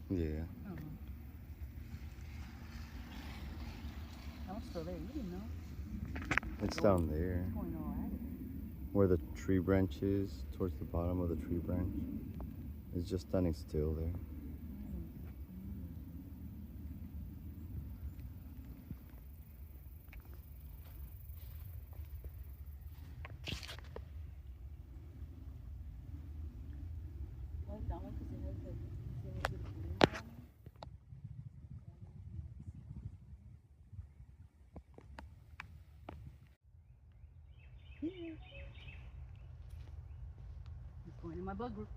Yeah. Oh. I was still there. You didn't know. It's down there. Going all out of it. Where the tree branch is, towards the bottom of the tree branch. It's just standing still there. Like that one because it has like a little bit of green on it. He's going in my bug group.